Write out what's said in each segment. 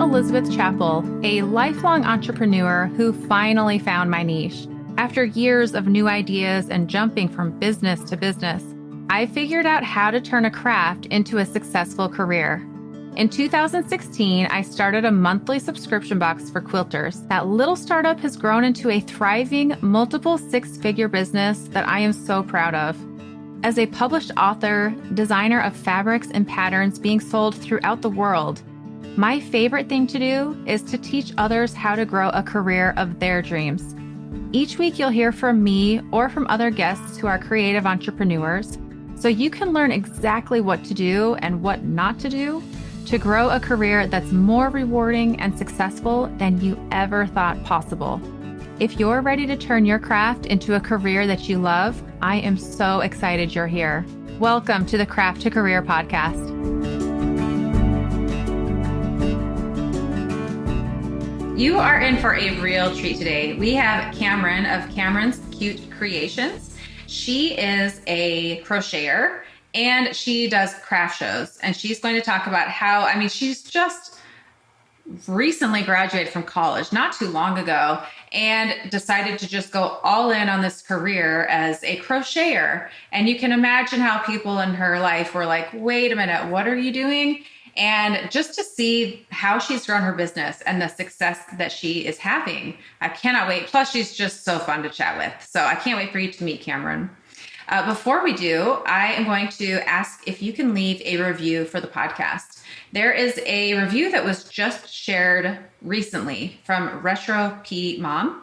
Elizabeth Chappell, a lifelong entrepreneur who finally found my niche. After years of new ideas and jumping from business to business, I figured out how to turn a craft into a successful career. In 2016, I started a monthly subscription box for quilters. That little startup has grown into a thriving, multiple six-figure business that I am so proud of. As a published author, designer of fabrics and patterns being sold throughout the world, my favorite thing to do is to teach others how to grow a career of their dreams. Each week, you'll hear from me or from other guests who are creative entrepreneurs, so you can learn exactly what to do and what not to do to grow a career that's more rewarding and successful than you ever thought possible. If you're ready to turn your craft into a career that you love, I am so excited you're here. Welcome to the Craft to Career podcast. You are in for a real treat today. We have Camryn of Camryn's Cute Creations. She is a crocheter and she does craft shows. And she's going to talk about how, she's just recently graduated from college, not too long ago, and decided to just go all in on this career as a crocheter. And you can imagine how people in her life were like, wait a minute, what are you doing? And just to see how she's grown her business and the success that she is having, I cannot wait. Plus, she's just so fun to chat with. So I can't wait for you to meet Camryn. Before we do, I am going to ask if you can leave a review for the podcast. There is a review that was just shared recently from Retro P Mom.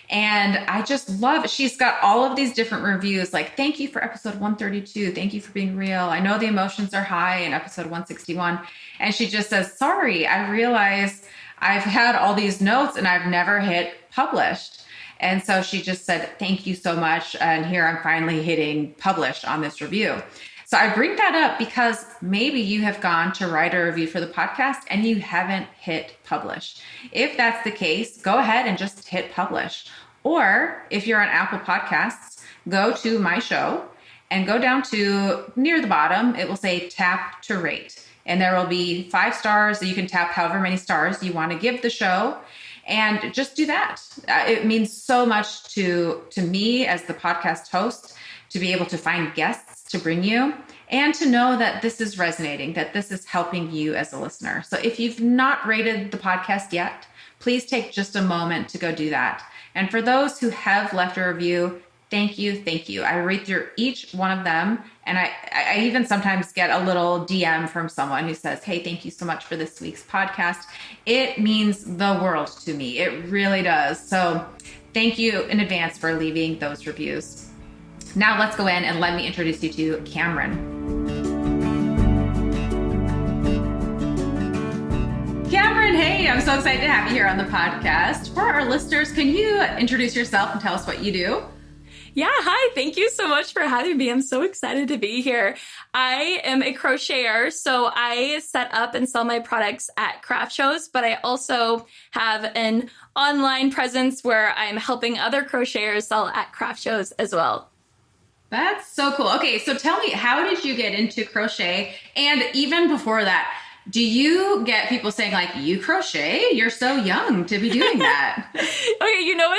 And I just love it. She's got all of these different reviews like, thank you for episode 132. Thank you for being real. I know the emotions are high in episode 161. And she just says, sorry, I realize I've had all these notes and I've never hit published. And so she just said, thank you so much. And here I'm finally hitting publish on this review. So I bring that up because maybe you have gone to write a review for the podcast and you haven't hit publish. If that's the case, go ahead and just hit publish. Or if you're on Apple Podcasts, go to my show and go down to near the bottom. It will say tap to rate. And there will be 5 stars that you can tap however many stars you want to give the show. And just do that. It means so much to me as the podcast host to be able to find guests to bring you and to know that this is resonating, that this is helping you as a listener. So if you've not rated the podcast yet, please take just a moment to go do that. And for those who have left a review, thank you, thank you. I read through each one of them. And I even sometimes get a little DM from someone who says, hey, thank you so much for this week's podcast. It means the world to me. It really does. So thank you in advance for leaving those reviews. Now let's go in and let me introduce you to Camryn. Camryn, hey, I'm so excited to have you here on the podcast. For our listeners, can you introduce yourself and tell us what you do? Yeah, hi. Thank you so much for having me. I'm so excited to be here. I am a crocheter, so I set up and sell my products at craft shows, but I also have an online presence where I'm helping other crocheters sell at craft shows as well. That's so cool. Okay, so tell me, how did you get into crochet? And even before that, do you get people saying like, you crochet? You're so young to be doing that. Okay,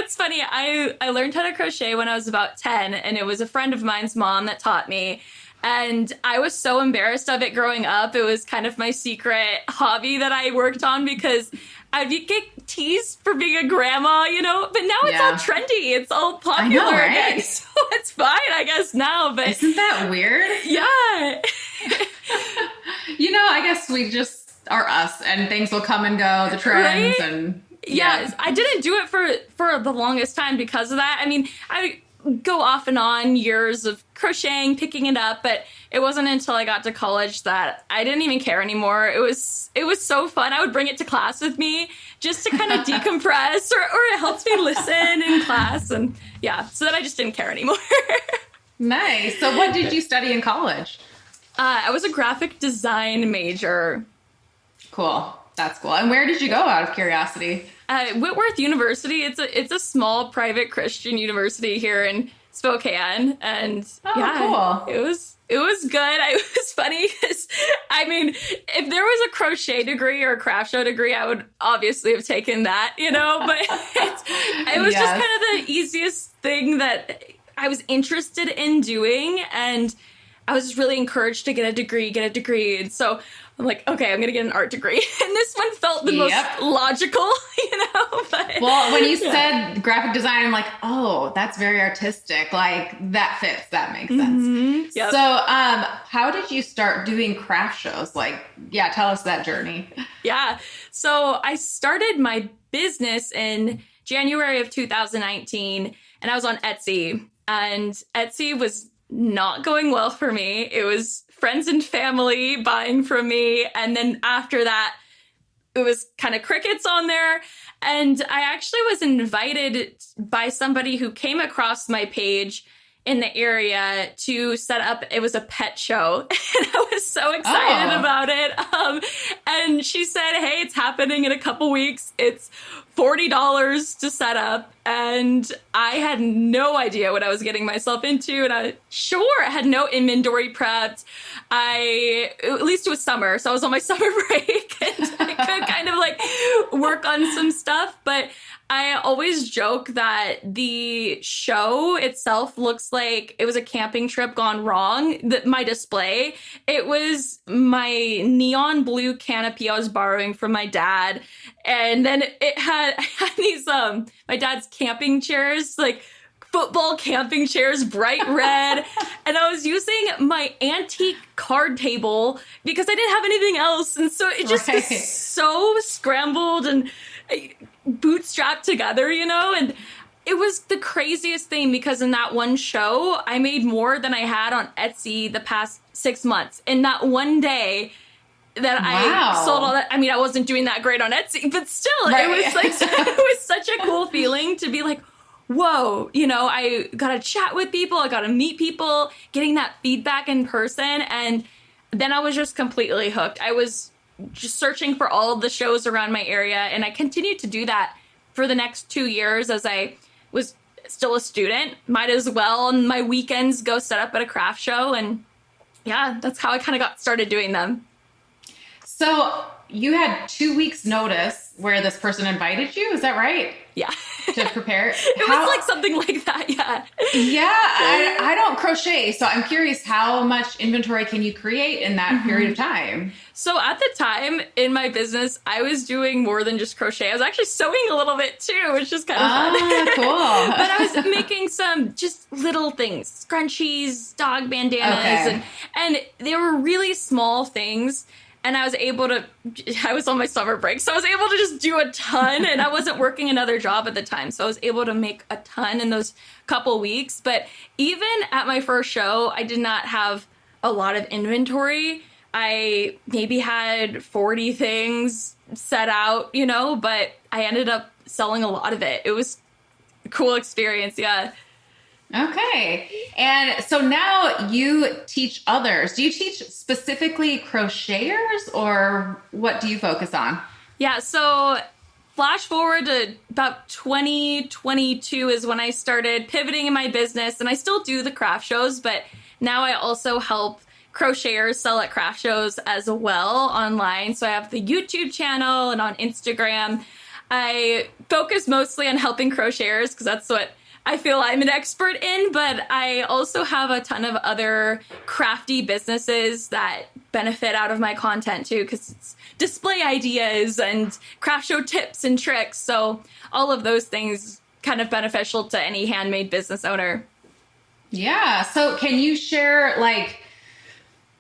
it's funny. I learned how to crochet when I was about 10, and it was a friend of mine's mom that taught me. And I was so embarrassed of it growing up. It was kind of my secret hobby that I worked on because I'd get teased for being a grandma, but now it's all trendy. It's all popular I know, right? Again. So it's fine, I guess, now. But isn't that weird? Yeah. I guess we just are us and things will come and go, the trends. Right? And yes, I didn't do it for the longest time because of that. I go off and on years of crocheting, picking it up, but it wasn't until I got to college that I didn't even care anymore. It was so fun. I would bring it to class with me just to kind of decompress or it helps me listen in class. And yeah, so then I just didn't care anymore. Nice. So what did you study in college? I was a graphic design major. Cool. That's cool. And where did you go out of curiosity? Whitworth University. It's a small private Christian university here in Spokane, and cool. it was good. It was funny because, I mean, if there was a crochet degree or a craft show degree, I would obviously have taken that, but it was just kind of the easiest thing that I was interested in doing, and I was really encouraged to get a degree. And so I'm like, okay, I'm going to get an art degree. And this one felt the most logical, But, well, when you said graphic design, I'm like, oh, that's very artistic. Like, that fits. That makes sense. Yep. So how did you start doing craft shows? Like, tell us that journey. Yeah. So I started my business in January of 2019, and I was on Etsy. And Etsy was not going well for me. It was friends and family buying from me. And then after that, it was kind of crickets on there. And I actually was invited by somebody who came across my page in the area to set up, it was a pet show. And I was so excited about it. And she said, hey, it's happening in a couple weeks. It's $40 to set up. And I had no idea what I was getting myself into. And I had no inventory prepped. At least it was summer. So I was on my summer break and I could kind of like work on some stuff. But I always joke that the show itself looks like it was a camping trip gone wrong. My display, it was my neon blue canopy I was borrowing from my dad. And then I had these, my dad's camping chairs, like football camping chairs, bright red. And I was using my antique card table because I didn't have anything else. And so it just was so scrambled and bootstrapped together, and it was the craziest thing because in that one show, I made more than I had on Etsy the past 6 months. In that one day that I sold all that. I mean, I wasn't doing that great on Etsy, but still, it was like, it was such a cool feeling to be like, whoa, I got to chat with people. I got to meet people, getting that feedback in person. And then I was just completely hooked. I was just searching for all of the shows around my area. And I continued to do that for the next 2 years as I was still a student. Might as well on my weekends go set up at a craft show. And that's how I kind of got started doing them. So you had 2 weeks notice where this person invited you. Is that right? Yeah. To prepare. It was like something like that. Yeah. Yeah. I don't crochet. So I'm curious, how much inventory can you create in that period of time? So at the time in my business, I was doing more than just crochet. I was actually sewing a little bit too, which is kind of fun. Cool. But I was making some just little things, scrunchies, dog bandanas, and they were really small things. And I was on my summer break, so I was able to just do a ton, and I wasn't working another job at the time. So I was able to make a ton in those couple weeks. But even at my first show, I did not have a lot of inventory. I maybe had 40 things set out, but I ended up selling a lot of it. It was a cool experience. Yeah. Okay. And so now you teach others. Do you teach specifically crocheters, or what do you focus on? Yeah. So flash forward to about 2022 is when I started pivoting in my business, and I still do the craft shows, but now I also help crocheters sell at craft shows as well online. So I have the YouTube channel and on Instagram. I focus mostly on helping crocheters because that's what I feel I'm an expert in, but I also have a ton of other crafty businesses that benefit out of my content too, because it's display ideas and craft show tips and tricks. So all of those things kind of beneficial to any handmade business owner. Yeah. So can you share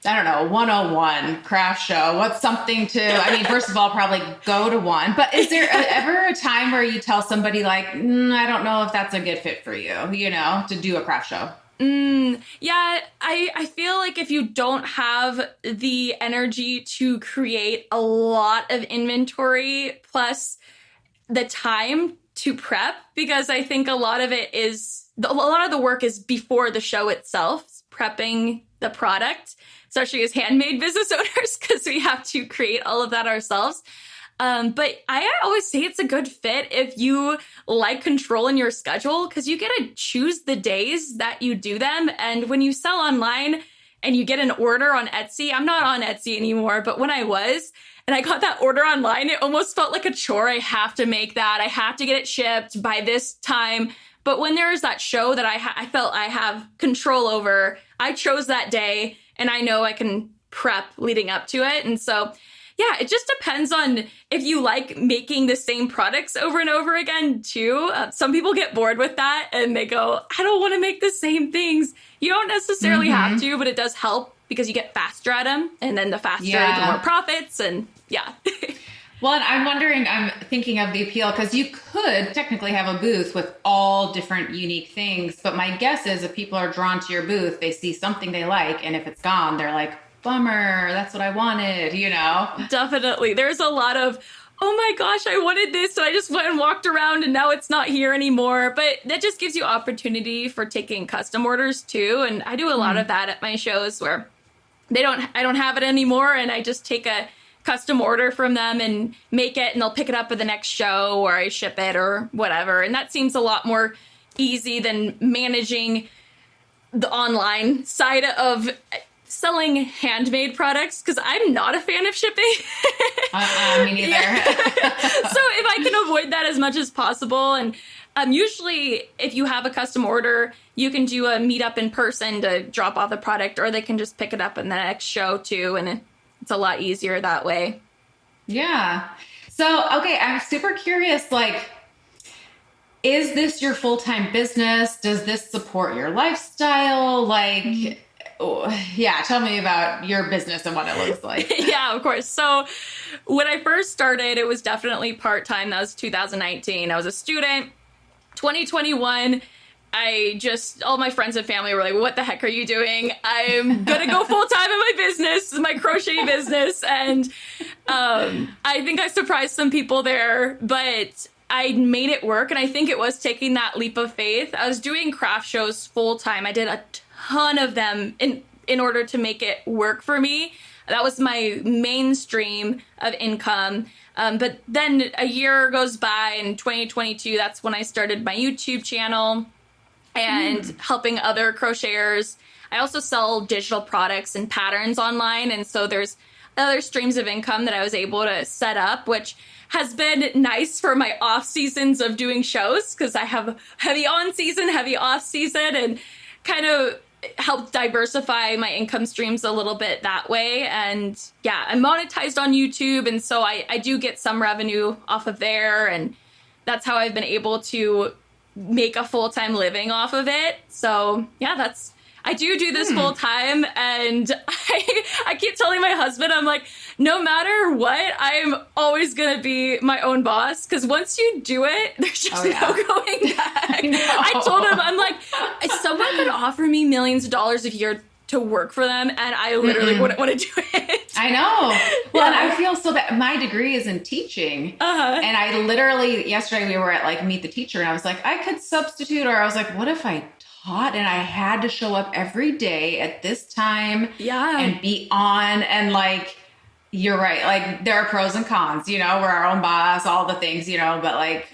I don't know, 101 craft show? What's something first of all, probably go to one, but is there ever a time where you tell somebody I don't know if that's a good fit for you, to do a craft show? Yeah, I feel like if you don't have the energy to create a lot of inventory plus the time to prep, because I think a lot of the work is before the show itself, prepping the product, especially as handmade business owners, because we have to create all of that ourselves. But I always say it's a good fit if you like controlling your schedule, because you get to choose the days that you do them. And when you sell online and you get an order on Etsy, I'm not on Etsy anymore, but when I was, and I got that order online, it almost felt like a chore. I have to make that. I have to get it shipped by this time. But when there is that show that I felt I have control over, I chose that day and I know I can prep leading up to it. And so, yeah, it just depends on if you like making the same products over and over again, too. Some people get bored with that and they go, I don't want to make the same things. You don't necessarily have to, but it does help because you get faster at them. And then the faster, the more profits. And yeah. Well, and I'm wondering, I'm thinking of the appeal, because you could technically have a booth with all different unique things. But my guess is if people are drawn to your booth, they see something they like. And if it's gone, they're like, bummer, that's what I wanted, you know? Definitely. There's a lot of, oh my gosh, I wanted this, so I just went and walked around and now it's not here anymore. But that just gives you opportunity for taking custom orders too. And I do a lot of that at my shows where I don't have it anymore, and I just take a custom order from them and make it, and they'll pick it up at the next show, or I ship it or whatever. And that seems a lot more easy than managing the online side of selling handmade products, because I'm not a fan of shipping. Me neither. So if I can avoid that as much as possible, and usually if you have a custom order, you can do a meetup in person to drop off the product, or they can just pick it up in the next show too, and it's a lot easier that way. Yeah. So, okay, I'm super curious, like, is this your full-time business? Does this support your lifestyle? Like, yeah, tell me about your business and what it looks like. Yeah, of course. So when I first started, it was definitely part-time. That was 2019. I was a student. 2021, all my friends and family were like, what the heck are you doing? I'm going to go full-time in my business, my crochet business. And I think I surprised some people there, but I made it work. And I think it was taking that leap of faith. I was doing craft shows full-time. I did a ton of them in order to make it work for me. That was my mainstream of income. But then a year goes by, in 2022, that's when I started my YouTube channel and helping other crocheters. I also sell digital products and patterns online. And so there's other streams of income that I was able to set up, which has been nice for my off seasons of doing shows, because I have heavy on season, heavy off season, and kind of helped diversify my income streams a little bit that way. And yeah, I'm monetized on YouTube. And so I do get some revenue off of there. And that's how I've been able to make a full-time living off of it. So yeah, I do this full time. And I keep telling my husband, I'm like, no matter what, I'm always going to be my own boss. Because once you do it, there's just no going back. I told him, I'm like, if someone could offer me millions of dollars a year to work for them, and I literally wouldn't want to do it. I know. Well, and I feel so bad. My degree is in teaching. And I literally, yesterday we were at like Meet the Teacher, and I was like, I could substitute, or I was like, what if I taught and I had to show up every day at this time and be on, and like, you're right. Like, there are pros and cons, you know, we're our own boss, all the things, you know, but like,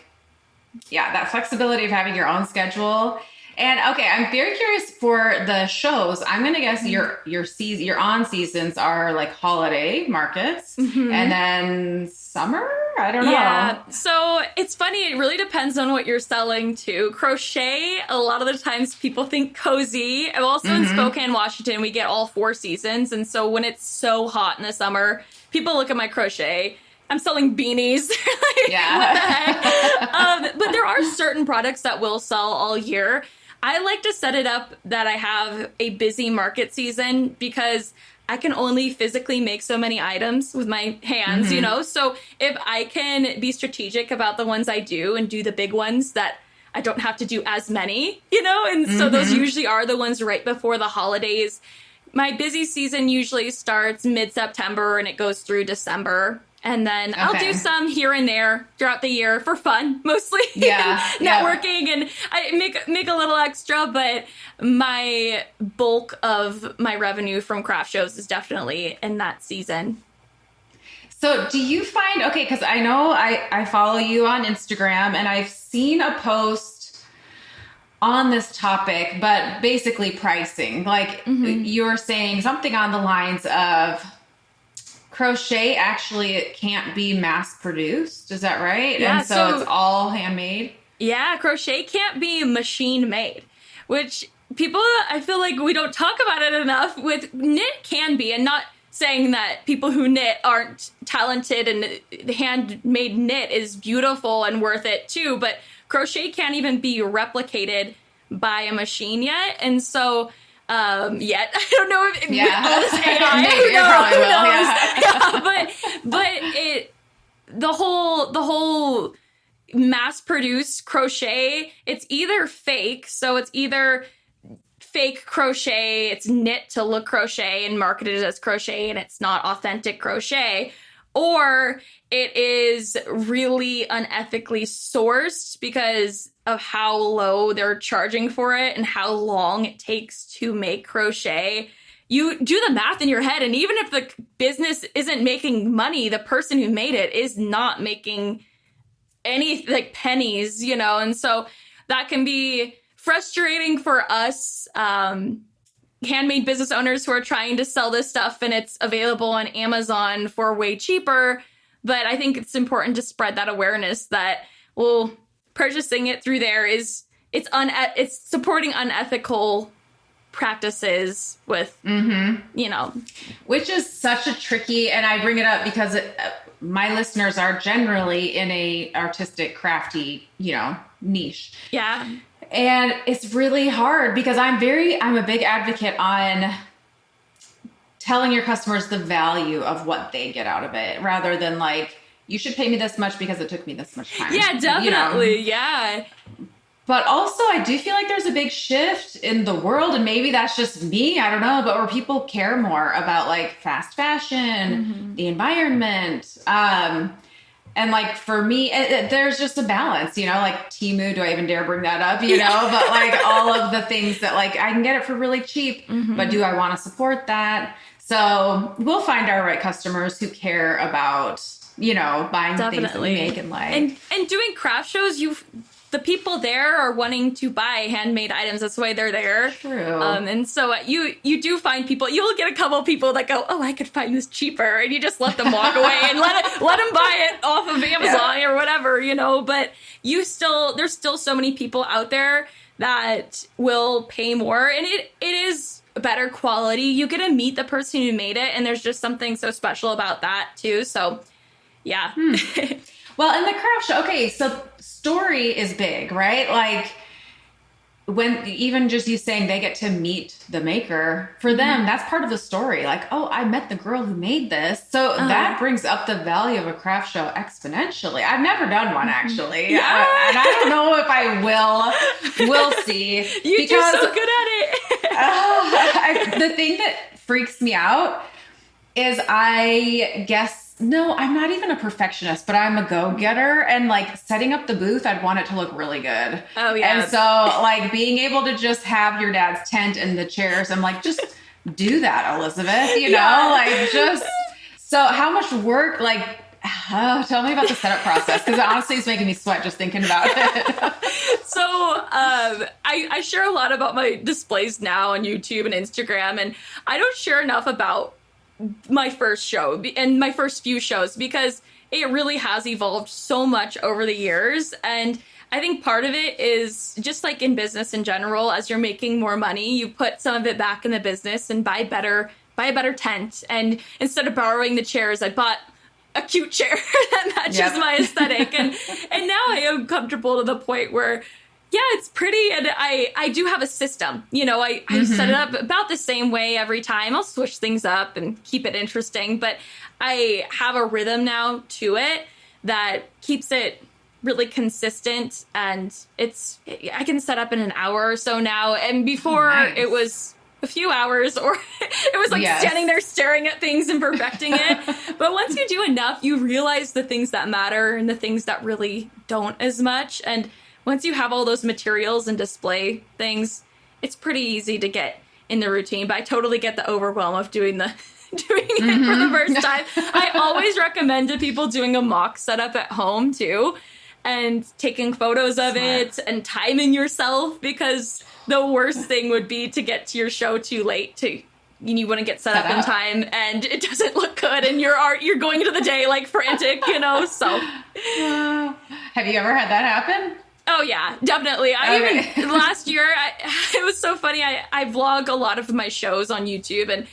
yeah, that flexibility of having your own schedule. And okay, I'm very curious for the shows. I'm going to guess your on seasons are like holiday markets and then summer. I don't know. Yeah. So it's funny. It really depends on what you're selling to. Crochet, a lot of the times people think cozy. I'm also in Spokane, Washington. We get all 4 seasons. And so when it's so hot in the summer, people look at my crochet. I'm selling beanies. Like, yeah. What the heck? But there are certain products that will sell all year. I like to set it up that I have a busy market season, because I can only physically make so many items with my hands, you know? So if I can be strategic about the ones I do and do the big ones that I don't have to do as many, you know? And so those usually are the ones right before the holidays. My busy season usually starts mid-September and it goes through December. And then I'll do some here and there throughout the year for fun, mostly. Yeah. Networking, and I make a little extra, but my bulk of my revenue from craft shows is definitely in that season. So do you find, okay, because I know I follow you on Instagram and I've seen a post on this topic, but basically pricing. Like you're saying something on the lines of crochet actually it can't be mass produced. Is that right? Yeah, And so it's all handmade? Yeah, crochet can't be machine made, which people, I feel like we don't talk about it enough. With knit can be, and not saying that people who knit aren't talented and the handmade knit is beautiful and worth it too, but crochet can't even be replicated by a machine yet. And so yet I don't know if all this AI who knows? But it the whole mass produced crochet, it's either fake, so it's either fake crochet, it's knit to look crochet and marketed as crochet and it's not authentic crochet, or it is really unethically sourced because of how low they're charging for it and how long it takes to make crochet. You do the math in your head, and even if the business isn't making money, the person who made it is not making any like pennies, you know, and so that can be frustrating for us handmade business owners who are trying to sell this stuff and it's available on Amazon for way cheaper. But I think it's important to spread that awareness that, well, purchasing it through there it's supporting unethical practices with, you know. Which is such a tricky, and I bring it up because my listeners are generally in a artistic, crafty, you know, niche. Yeah. And it's really hard because I'm a big advocate on telling your customers the value of what they get out of it rather than like, you should pay me this much because it took me this much time. Yeah, definitely. You know? Yeah. But also I do feel like there's a big shift in the world, and maybe that's just me, I don't know, but where people care more about like fast fashion, the environment, and like for me, there's just a balance, you know, like Temu, do I even dare bring that up, you know, but like all of the things that like I can get it for really cheap, but do I want to support that? So we'll find our right customers who care about, you know, buying things that we make and like. And doing craft shows, the people there are wanting to buy handmade items. That's why they're there. True. And so you do find people. You'll get a couple of people that go, "Oh, I could find this cheaper," and you just let them walk away and let them buy it off of Amazon or whatever, you know. But there's still so many people out there that will pay more, and it is better quality. You get to meet the person who made it, and there's just something so special about that too. So, yeah. Well, in the craft show, okay, so story is big, right? Like when even just you saying they get to meet the maker, for them, that's part of the story. Like, oh, I met the girl who made this. So that brings up the value of a craft show exponentially. I've never done one actually. And I don't know if I will. We'll see. You're so good at it. The thing that freaks me out is I guess, no, I'm not even a perfectionist, but I'm a go-getter, and like setting up the booth, I'd want it to look really good. Oh yeah. And so like being able to just have your dad's tent and the chairs, I'm like, just do that, Elizabeth, you know, like just, so how much work, like, tell me about the setup process, because honestly it's making me sweat just thinking about it. So I share a lot about my displays now on YouTube and Instagram, and I don't share enough about my first show and my first few shows because it really has evolved so much over the years. And I think part of it is just like in business in general, as you're making more money, you put some of it back in the business and buy a better tent. And instead of borrowing the chairs, I bought a cute chair that matches my aesthetic. And now I am comfortable to the point where, yeah, it's pretty, and I do have a system. You know, I set it up about the same way every time. I'll switch things up and keep it interesting, but I have a rhythm now to it that keeps it really consistent, and I can set up in an hour or so now, and before it was a few hours, or it was like standing there staring at things and perfecting it. But once you do enough, you realize the things that matter and the things that really don't as much, and once you have all those materials and display things, it's pretty easy to get in the routine. But I totally get the overwhelm of doing the doing it for the first time. I always recommend to people doing a mock setup at home too, and taking photos of it and timing yourself, because the worst thing would be to get to your show too late you wouldn't get set up in time and it doesn't look good and you're going into the day like frantic, so. Have you ever had that happen? Oh yeah, definitely. Even last year, it was so funny. I vlog a lot of my shows on YouTube, and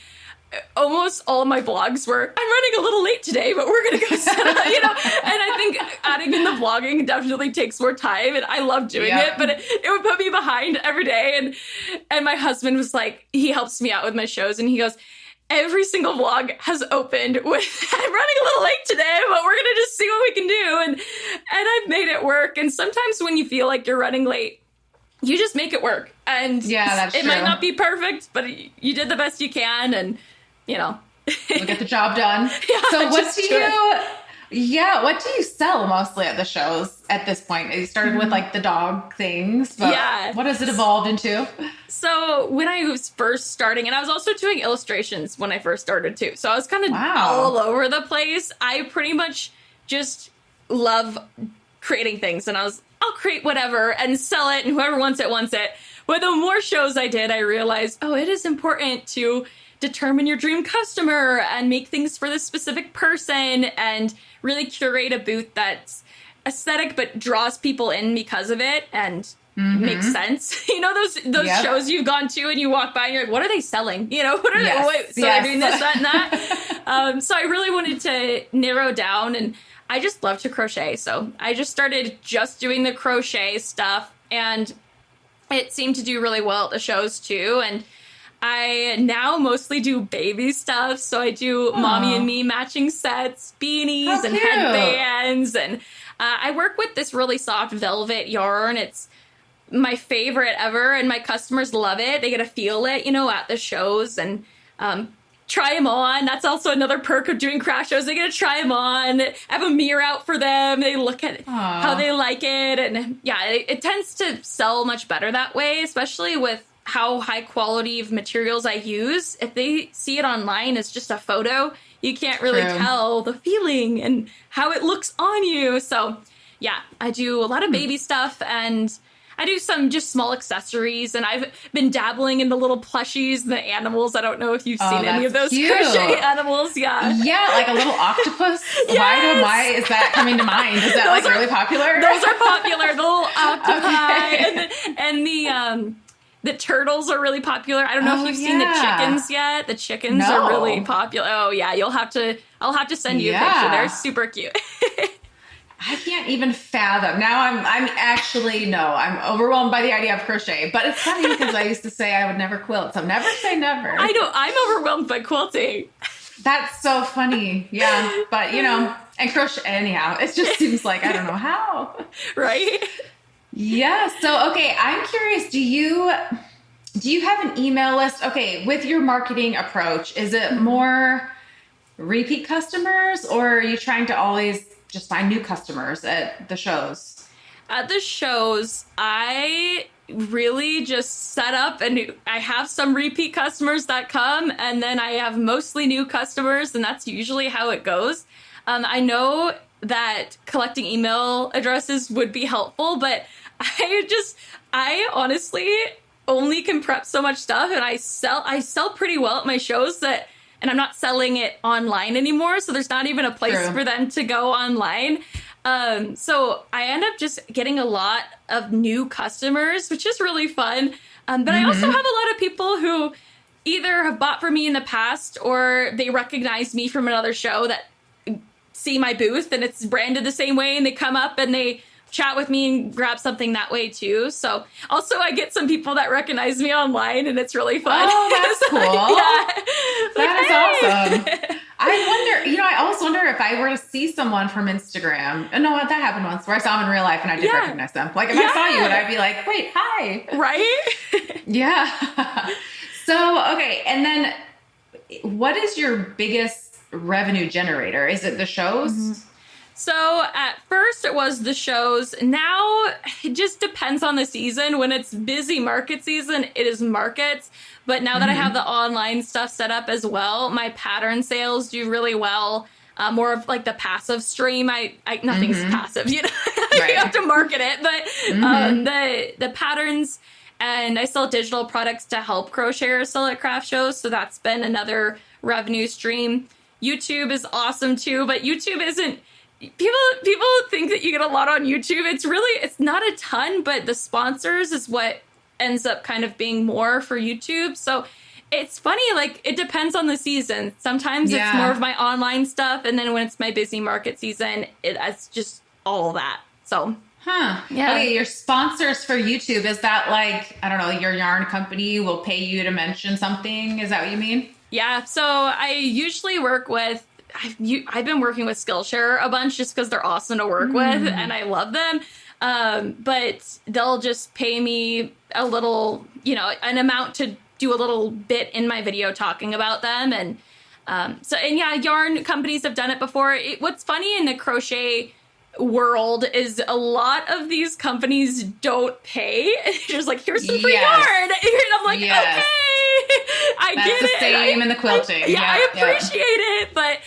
almost all of my vlogs were, I'm running a little late today, but we're going to go set up, and I think adding in the vlogging definitely takes more time, and I love doing it, but it would put me behind every day. And my husband was like, he helps me out with my shows, and he goes, every single vlog has opened with, I'm running a little late today, but we're going to just see what we can do. And I've made it work. And sometimes when you feel like you're running late, you just make it work. And it might not be perfect, but you did the best you can. And, we'll get the job done. So what do you sell mostly at the shows at this point? You started with like the dog things, but what has it evolved into? So when I was first starting, and I was also doing illustrations when I first started too. So I was kind of all over the place. I pretty much just love creating things, and I'll create whatever and sell it, and whoever wants it, wants it. But the more shows I did, I realized, it is important to determine your dream customer and make things for this specific person and really curate a booth that's aesthetic but draws people in because of it and makes sense. Those shows you've gone to and you walk by and you're like, what are they selling? What are they're doing this, that, and that. So I really wanted to narrow down, and I just love to crochet. So I just started just doing the crochet stuff, and it seemed to do really well at the shows too. And I now mostly do baby stuff. So I do mommy and me matching sets, beanies and headbands. And I work with this really soft velvet yarn. It's my favorite ever. And my customers love it. They get to feel it, at the shows and try them on. That's also another perk of doing craft shows. They get to try them on. I have a mirror out for them. They look at how they like it. And it tends to sell much better that way, especially with how high quality of materials I use. If they see it online as just a photo, you can't really tell the feeling and how it looks on you. So I do a lot of baby stuff, and I do some just small accessories, and I've been dabbling in the little plushies, the animals. I don't know if you've seen any of those crochet animals. Yeah, like a little octopus. Why, oh my, is that coming to mind? Is that really popular? Those are popular, the little octopi, and the turtles are really popular. I don't know if you've seen the chickens yet. The chickens are really popular. Oh yeah, I'll have to send you a picture. They're super cute. I can't even fathom. Now I'm overwhelmed by the idea of crochet, but it's funny because I used to say I would never quilt. So never say never. I know, I'm overwhelmed by quilting. That's so funny. Yeah. But and crochet anyhow, it just seems like, I don't know how. Right? Yeah. So, okay. I'm curious. Do you have an email list? Okay. With your marketing approach, is it more repeat customers, or are you trying to always just find new customers at the shows? At the shows, I really just set up, and I have some repeat customers that come, and then I have mostly new customers, and that's usually how it goes. I know that collecting email addresses would be helpful, but I honestly only can prep so much stuff, and I sell pretty well at my shows and I'm not selling it online anymore. So there's not even a place for them to go online. So I end up just getting a lot of new customers, which is really fun. But I also have a lot of people who either have bought from me in the past, or they recognize me from another show that see my booth and it's branded the same way, and they come up and they chat with me and grab something that way too. So also I get some people that recognize me online, and it's really fun. Oh, that's cool. That is awesome. I always wonder if I were to see someone from Instagram, and that happened once where I saw them in real life and I did recognize them. Like if I saw you, would I be like, wait, hi. Right? Yeah. So, okay. And then what is your biggest revenue generator? Is it the shows? So at first it was the shows. Now it just depends on the season. When it's busy market season, it is markets. But now that I have the online stuff set up as well, my pattern sales do really well. More of like the passive stream. I nothing's passive, you know. Right. You have to market it, but the patterns, and I sell digital products to help crocheters sell at craft shows. So that's been another revenue stream. YouTube is awesome too, but YouTube isn't. People think that you get a lot on YouTube. It's not a ton, but the sponsors is what ends up kind of being more for YouTube. So it's funny, like it depends on the season. Sometimes it's more of my online stuff, and then when it's my busy market season, it's just all that. So yeah. Okay, your sponsors for YouTube, is that like, I don't know, your yarn company will pay you to mention something? Is that what you mean? Yeah. So I usually work with, I've been working with Skillshare a bunch just because they're awesome to work with and I love them. But they'll just pay me a little, an amount to do a little bit in my video talking about them. And yarn companies have done it before. What's funny in the crochet world is a lot of these companies don't pay. It's just like, here's some free yarn. And I'm like, okay, I get it. That's the same in the quilting. I appreciate it. But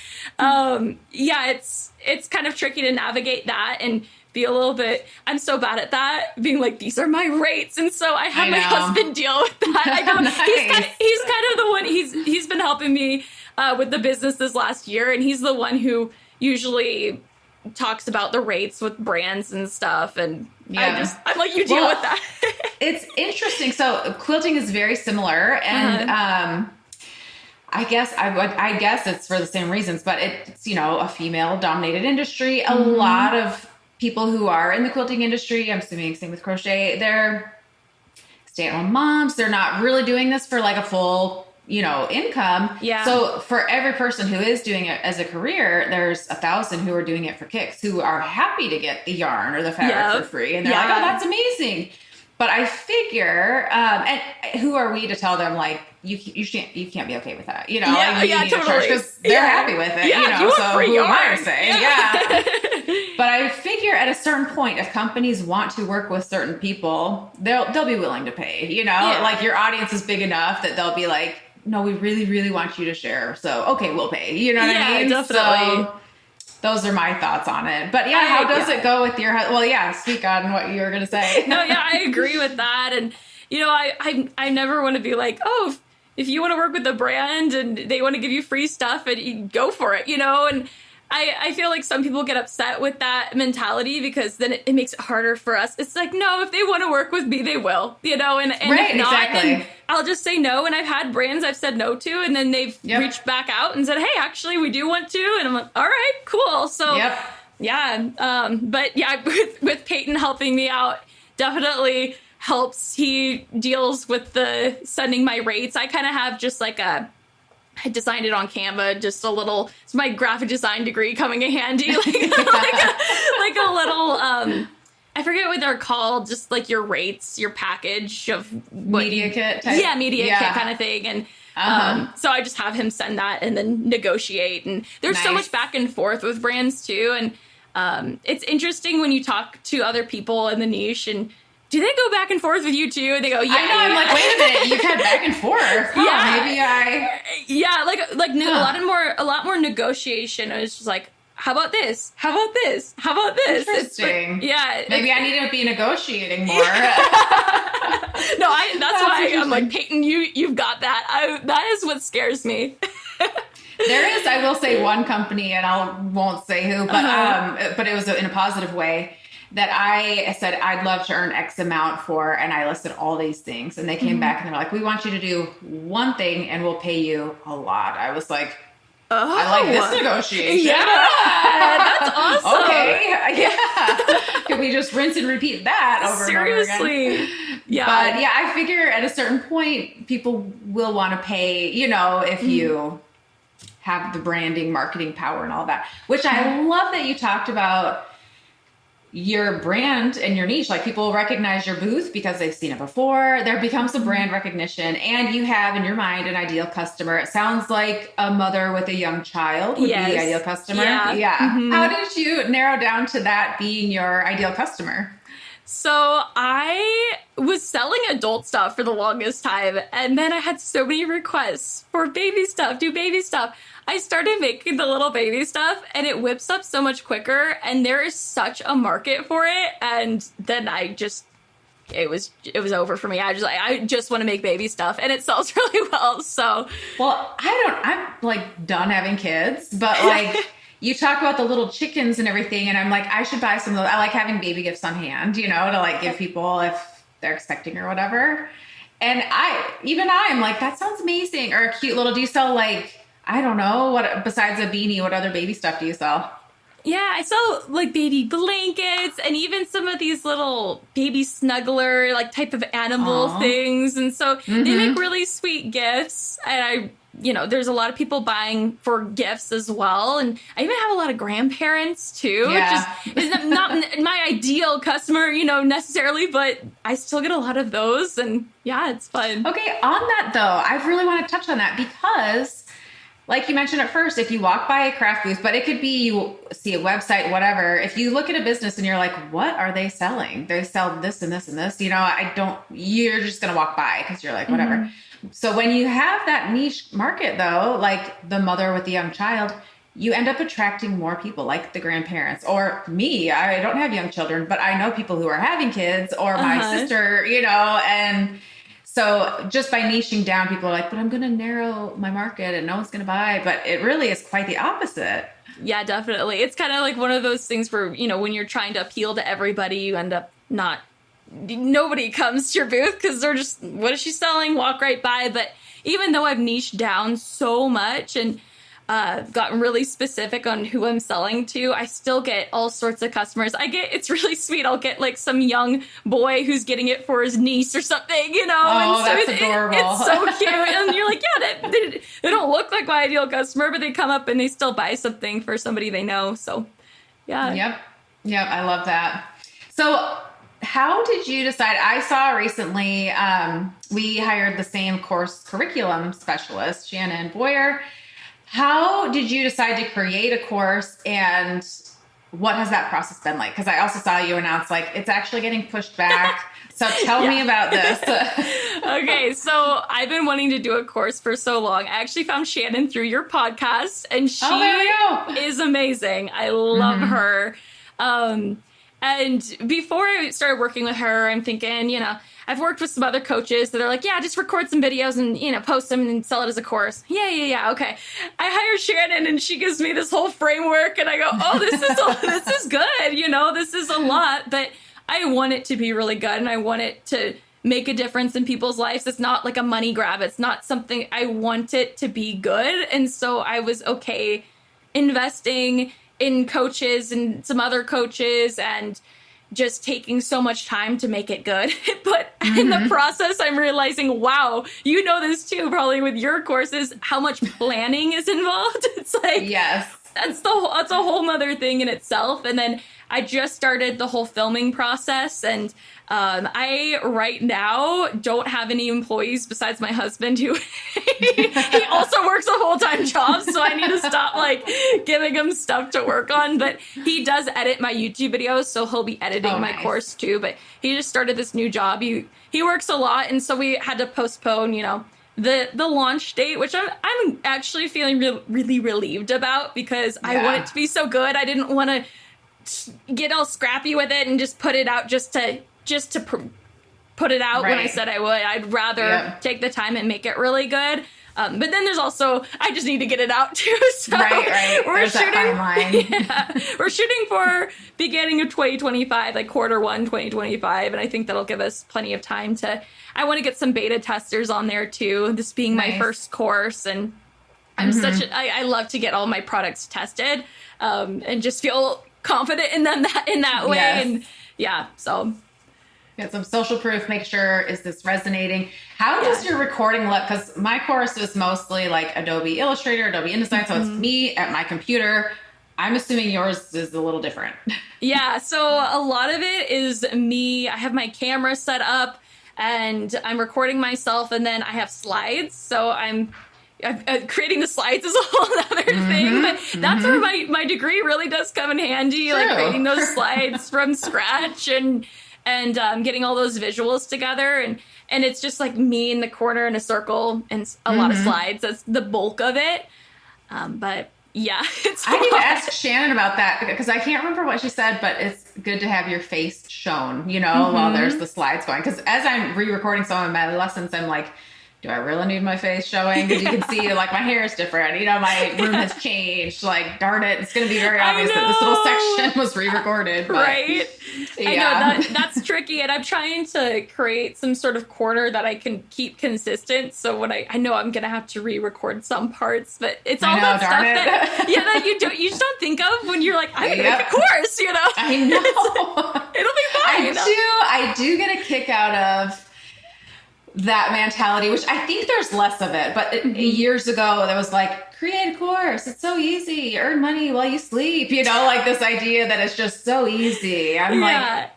it's kind of tricky to navigate that and be a little bit, I'm so bad at that, being like, these are my rates. And so I have my husband deal with that. I go, Nice. he's kind of the one, he's been helping me with the business this last year. And he's the one who usually talks about the rates with brands and stuff. And I'm like, you deal with that. It's interesting. So quilting is very similar. And I guess it's for the same reasons, but it's, a female dominated industry. A lot of people who are in the quilting industry, I'm assuming same with crochet, they're stay-at-home moms. They're not really doing this for like a full, income. Yeah. So for every person who is doing it as a career, there's 1,000 who are doing it for kicks, who are happy to get the yarn or the fabric for free. And they're like, oh, that's amazing. But I figure, and who are we to tell them, like, you can't be okay with that, like, you need to charge because they're happy with it, so free who am I yarn. to say? But I figure at a certain point, if companies want to work with certain people, they'll be willing to pay, like your audience is big enough that they'll be like, no, we really, really want you to share. So, okay, we'll pay, what I mean? Definitely. So, those are my thoughts on it. But how does it go with your husband? Well, speak on what you were going to say. No, I agree with that. And, I never want to be like, oh, if you want to work with a brand and they want to give you free stuff, and you go for it, and I feel like some people get upset with that mentality because then it makes it harder for us. It's like, no, if they want to work with me, they will, and right, if not, exactly. then I'll just say no. And I've had brands I've said no to, and then they've reached back out and said, hey, actually, we do want to. And I'm like, all right, cool. So, with Peyton helping me out, definitely helps. He deals with the sending my rates. I kind of have just like I designed it on Canva, just a little, it's my graphic design degree coming in handy, like a little, I forget what they're called, just like your rates, your package of media kit type. Yeah, media kit kind of thing. And so I just have him send that and then negotiate. And there's so much back and forth with brands too. And it's interesting when you talk to other people in the niche and do they go back and forth with you too? And they go, yeah. I know. I'm like, wait a minute. You've had back and forth. A lot more negotiation. It's just like, how about this? How about this? How about this? Interesting. Maybe I need to be negotiating more. That's why I'm like, Peyton, you've got that. That is what scares me. There is, I will say, one company, and I won't say who, but it was in a positive way, that I said, I'd love to earn X amount for, and I listed all these things. And they came back and they're like, we want you to do one thing and we'll pay you a lot. I was like, I like this negotiation. Yeah, that's awesome. Okay. Yeah. Can we just rinse and repeat that over and over again? Yeah. But I figure at a certain point, people will want to pay, if you have the branding, marketing power and all that, which I love that you talked about your brand and your niche. Like, people recognize your booth because they've seen it before. There becomes a brand recognition, and you have in your mind an ideal customer. It sounds like a mother with a young child would be the ideal customer. Yeah. Mm-hmm. How did you narrow down to that being your ideal customer? So I was selling adult stuff for the longest time, and then I had so many requests for baby stuff, do baby stuff. I started making the little baby stuff, and it whips up so much quicker, and there is such a market for it, and then it was over for me. I just want to make baby stuff, and it sells really well. So, well, I'm like done having kids, but like you talk about the little chickens and everything, and I'm like, I should buy some of those. I like having baby gifts on hand, to like give people if they're expecting or whatever. And I'm like, that sounds amazing. Or a cute little, do you sell like, I don't know, what besides a beanie, what other baby stuff do you sell? Yeah, I sell like baby blankets and even some of these little baby snuggler like type of animal things. And so they make really sweet gifts. And there's a lot of people buying for gifts as well. And I even have a lot of grandparents too, which is not my ideal customer, necessarily, but I still get a lot of those. And yeah, it's fun. Okay, on that though, I really want to touch on that because like you mentioned at first, if you walk by a craft booth, but it could be you see a website, whatever. If you look at a business and you're like, what are they selling? They sell this and this and this. You're just going to walk by because you're like, whatever. Mm-hmm. So when you have that niche market though, like the mother with the young child, you end up attracting more people like the grandparents or me. I don't have young children, but I know people who are having kids or my sister, and so just by niching down, people are like, but I'm going to narrow my market and no one's going to buy. But it really is quite the opposite. Yeah, definitely. It's kind of like one of those things where, when you're trying to appeal to everybody, you end up nobody comes to your booth because they're just, what is she selling? Walk right by. But even though I've niched down so much and gotten really specific on who I'm selling to, I still get all sorts of customers. It's really sweet. I'll get like some young boy who's getting it for his niece or something, Oh, and that's adorable. It's so cute. And you're like, yeah, they don't look like my ideal customer, but they come up and they still buy something for somebody they know. So, yeah. Yep. I love that. So how did you decide? I saw recently, we hired the same course curriculum specialist, Shannon Boyer. How did you decide to create a course and what has that process been like? Because I also saw you announce like it's actually getting pushed back. So tell me about this. Okay, so I've been wanting to do a course for so long. I actually found Shannon through your podcast and she is amazing. I love her. And before I started working with her, I'm thinking, I've worked with some other coaches that are like, yeah, just record some videos and, post them and sell it as a course. Yeah. Okay. I hire Shannon and she gives me this whole framework and I go, oh, this is good. This is a lot, but I want it to be really good and I want it to make a difference in people's lives. It's not like a money grab. It's not something, I want it to be good. And so I was okay investing in coaches and some other coaches and just taking so much time to make it good. But in the process, I'm realizing, wow, this too, probably with your courses, how much planning is involved. It's like, yes, that's a whole nother thing in itself. And then I just started the whole filming process and I right now don't have any employees besides my husband who he also works a full-time job. So I need to stop giving him stuff to work on. But he does edit my YouTube videos. So he'll be editing my course too. But he just started this new job. He works a lot. And so we had to postpone, the launch date, which I'm actually feeling really relieved about because I want it to be so good. I didn't want to get all scrappy with it and just put it out just to put it out when I said I would. I'd rather take the time and make it really good. But then there's also, I just need to get it out too. So we're shooting for beginning of 2025, like Q1 2025. And I think that'll give us plenty of time I want to get some beta testers on there too. This being my first course. And I'm I love to get all my products tested and just feel confident in them in that way. Yes. And so get some social proof, make sure, is this resonating? How does your recording look? Because my course is mostly like Adobe Illustrator, Adobe InDesign. So it's me at my computer. I'm assuming yours is a little different. Yeah. So a lot of it is me. I have my camera set up and I'm recording myself and then I have slides. So I'm creating the slides is a whole other thing, but that's where my degree really does come in handy, like creating those slides from scratch. And and getting all those visuals together. And it's just like me in the corner in a circle and a lot of slides. That's the bulk of it. But yeah, I need to ask Shannon about that because I can't remember what she said, but it's good to have your face shown, you know, while there's the slides going. Because as I'm re-recording some of my lessons, I'm like, do I really need my face showing? Because you can see, like, my hair is different. You know, my room has changed. Like, darn it, it's going to be very obvious that this little section was re-recorded. But, right? yeah. I know that's tricky, and I'm trying to create some sort of corner that I can keep consistent. So when I know I'm going to have to re-record some parts, but it's all that stuff that you just don't think of when you're like, I'm going to make a course, you know? I know. It'll be fine. I do get a kick out of that mentality, which I think there's less of it, but years ago there was like, create a course, it's so easy, earn money while you sleep, you know, like this idea that it's just so easy. I'm like,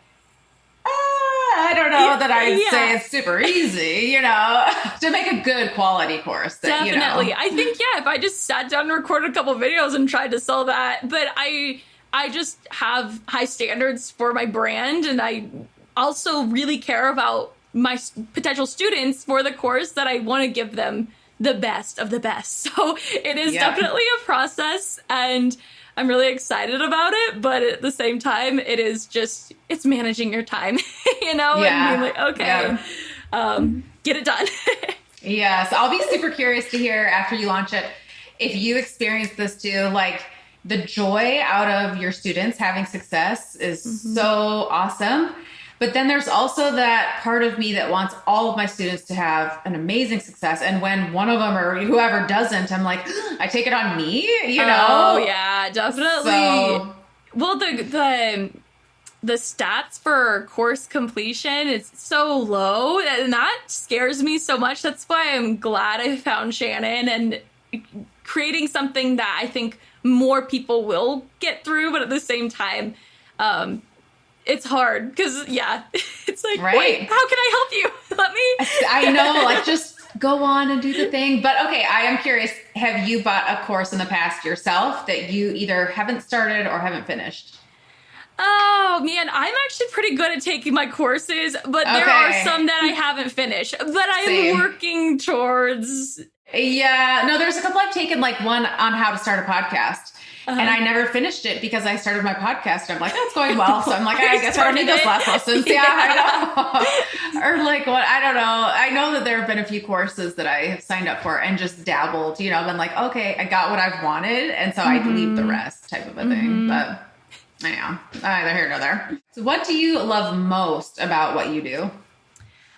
I don't know that I'd say it's super easy, you know, to make a good quality course. That, definitely. You know. I think, if I just sat down and recorded a couple videos and tried to sell that, but I just have high standards for my brand, and I also really care about my potential students for the course that I want to give them the best of the best. So it is definitely a process, and I'm really excited about it. But at the same time, it's managing your time, you know, and being like, okay, get it done. So I'll be super curious to hear after you launch it, if you experience this too, like the joy out of your students having success is so awesome. But then there's also that part of me that wants all of my students to have an amazing success. And when one of them or whoever doesn't, I'm like, I take it on me, you know? Oh, yeah, definitely. So, well, the stats for course completion is so low, and that scares me so much. That's why I'm glad I found Shannon and creating something that I think more people will get through. But at the same time, it's hard because, it's like, wait, how can I help you? Let me. I know, like, just go on and do the thing. But okay, I am curious. Have you bought a course in the past yourself that you either haven't started or haven't finished? Oh, man, I'm actually pretty good at taking my courses, but there are some that I haven't finished, but I'm working towards. Yeah, no, there's a couple I've taken, like one on how to start a podcast. And I never finished it because I started my podcast. I'm like, that's going well. So I'm like, I guess I don't need those last lessons. Yeah, I know. Or like what? I don't know. I know that there have been a few courses that I have signed up for and just dabbled, you know, been like, okay, I got what I've wanted. And so I leave the rest type of a thing. But I know, neither here nor there. So what do you love most about what you do?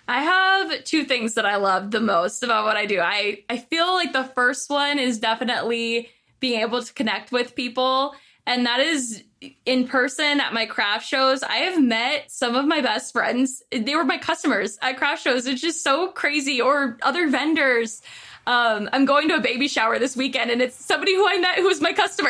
I have two things that I love the most about what I do. I feel like the first one is definitely being able to connect with people. And that is in person at my craft shows. I have met some of my best friends. They were my customers at craft shows. It's just so crazy. Or other vendors. I'm going to a baby shower this weekend, and it's somebody who I met who was my customer.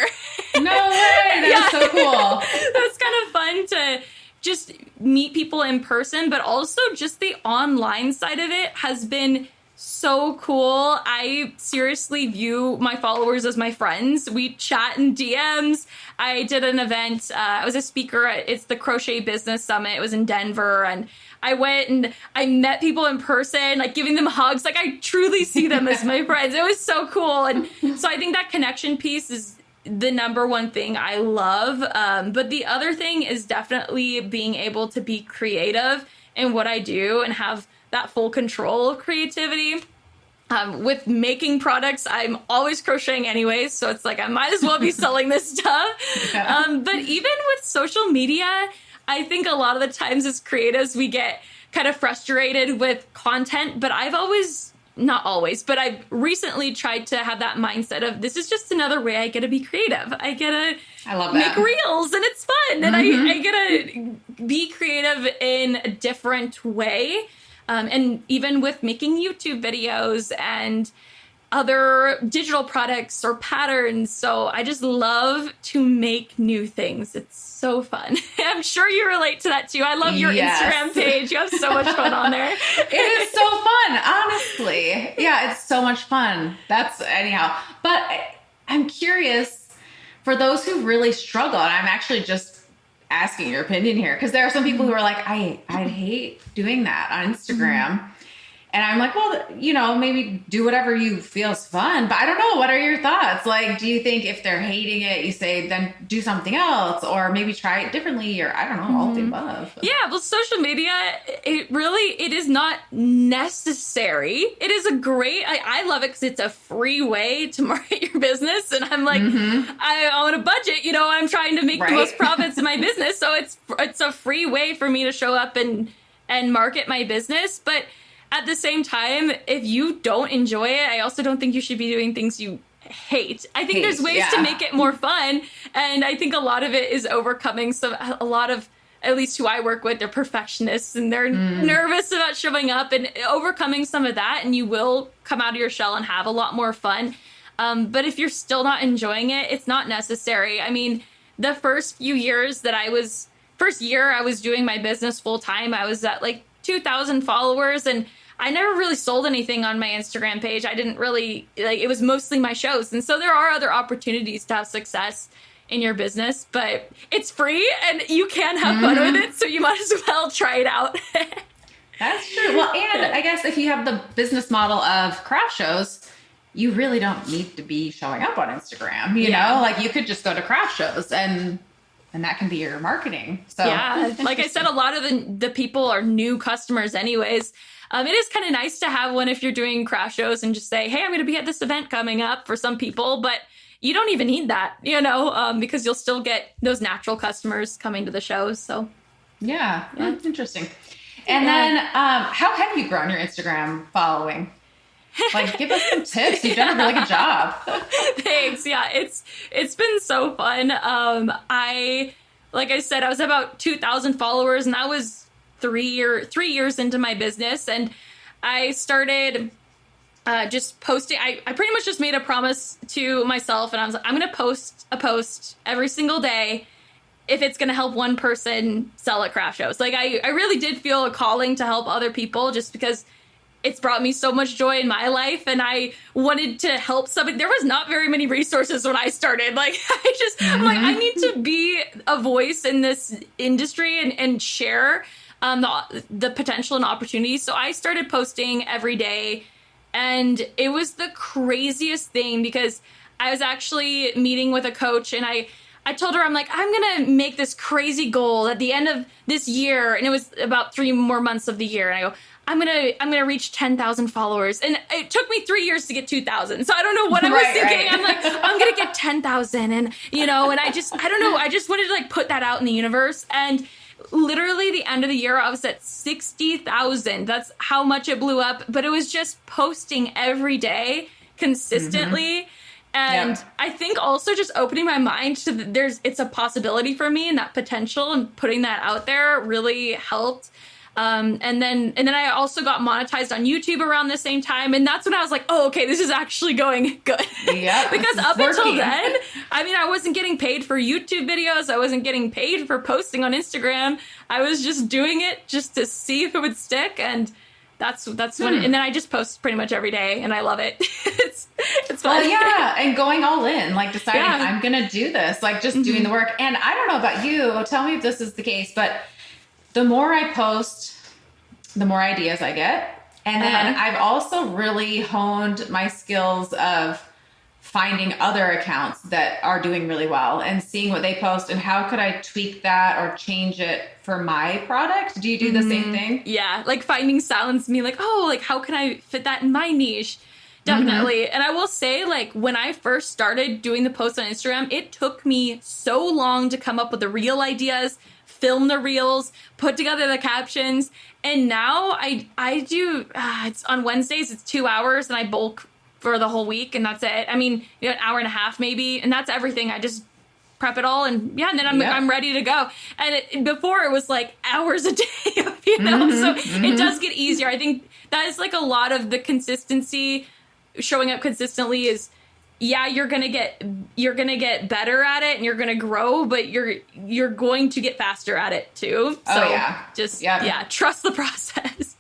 No way! That's so cool. That's kind of fun to just meet people in person, but also just the online side of it has been so cool. I seriously view my followers as my friends. We chat in DMs. I did an event. I was a speaker. It's the Crochet Business Summit. It was in Denver, and I went and I met people in person, like giving them hugs. Like I truly see them as my friends. It was so cool. And so I think that connection piece is the number one thing I love. But the other thing is definitely being able to be creative in what I do and have that full control of creativity. With making products, I'm always crocheting anyways, so it's like I might as well be selling this stuff. But even with social media, I think a lot of the times as creatives, we get kind of frustrated with content, but not always, but I've recently tried to have that mindset of this is just another way I get to be creative. I love that. Make reels and it's fun. And I get to be creative in a different way. And even with making YouTube videos and other digital products or patterns. So I just love to make new things. It's so fun. I'm sure you relate to that too. I love your Instagram page. You have so much fun on there. It is so fun, honestly. Yeah, it's so much fun. That's anyhow. But I'm curious for those who really struggle, and I'm actually just asking your opinion here, because there are some people who are like, I'd hate doing that on Instagram. And I'm like, well, you know, maybe do whatever you feel is fun. But I don't know. What are your thoughts? Like, do you think if they're hating it, you say, then do something else, or maybe try it differently, or I don't know, all of the above? Yeah, well, social media, it is not necessary. It is a great, I love it because it's a free way to market your business. And I'm like, I on a budget, you know, I'm trying to make the most profits in my business. So it's a free way for me to show up and market my business. But at the same time, if you don't enjoy it, I also don't think you should be doing things you hate. I think there's ways to make it more fun. And I think a lot of it is overcoming a lot of, at least who I work with, they're perfectionists and they're nervous about showing up, and overcoming some of that. And you will come out of your shell and have a lot more fun. But if you're still not enjoying it, it's not necessary. I mean, the first year I was doing my business full time, I was at like 2,000 followers, and I never really sold anything on my Instagram page. I didn't really, like, it was mostly my shows. And so there are other opportunities to have success in your business, but it's free and you can have fun with it. So you might as well try it out. That's true. Well, and I guess if you have the business model of craft shows, you really don't need to be showing up on Instagram. You know, like you could just go to craft shows and that can be your marketing. So yeah, like I said, a lot of the people are new customers anyways. It is kind of nice to have one if you're doing craft shows and just say, hey, I'm going to be at this event coming up for some people, but you don't even need that, you know, because you'll still get those natural customers coming to the shows. So yeah. That's interesting. And then how have you grown your Instagram following? Like, give us some tips. You've done a really good job. Thanks. Yeah, it's been so fun. Like I said, I was about 2,000 followers, and that was 3 years into my business. And I started just posting. I pretty much just made a promise to myself, and I was like, I'm going to post a post every single day if it's going to help one person sell at craft shows. Like, I really did feel a calling to help other people, just because it's brought me so much joy in my life, and I wanted to help somebody. There was not very many resources when I started. Like, I'm like, I need to be a voice in this industry and share the potential and opportunities. So I started posting every day, and it was the craziest thing, because I was actually meeting with a coach, and I told her, I'm like, I'm going to make this crazy goal at the end of this year. And it was about 3 more months of the year. And I go, I'm gonna reach 10,000 followers, and it took me 3 years to get 2,000. So I don't know what I was thinking. I'm like, I'm gonna get 10,000, and you know, and I don't know. I just wanted to like put that out in the universe, and literally the end of the year, I was at 60,000. That's how much it blew up. But it was just posting every day consistently. And I think also just opening my mind to it's a possibility for me, and that potential, and putting that out there really helped. And then I also got monetized on YouTube around the same time. And that's when I was like, oh, okay, this is actually going good. Yeah. Because up until then, I mean, I wasn't getting paid for YouTube videos. I wasn't getting paid for posting on Instagram. I was just doing it just to see if it would stick. And that's when, and then I just post pretty much every day, and I love it. It's fun. Well, yeah. And going all in, like deciding I'm going to do this, like just doing the work. And I don't know about you, tell me if this is the case, but the more I post, the more ideas I get. And then I've also really honed my skills of finding other accounts that are doing really well and seeing what they post and how could I tweak that or change it for my product. Do you do the same thing? Yeah. Like finding silence and being like, oh, like how can I fit that in my niche? Definitely. And I will say, like, when I first started doing the posts on Instagram, it took me so long to come up with the reel ideas, film the reels, put together the captions. And now I do, it's on Wednesdays, it's 2 hours, and I bulk for the whole week, and that's it. I mean, you know, an hour and a half maybe, and that's everything. I just prep it all, and and then I'm ready to go. And before it was like hours a day, you know, so it does get easier. I think that is like a lot of the consistency, showing up consistently is, you're gonna get better at it and you're gonna grow, but you're going to get faster at it too. So trust the process.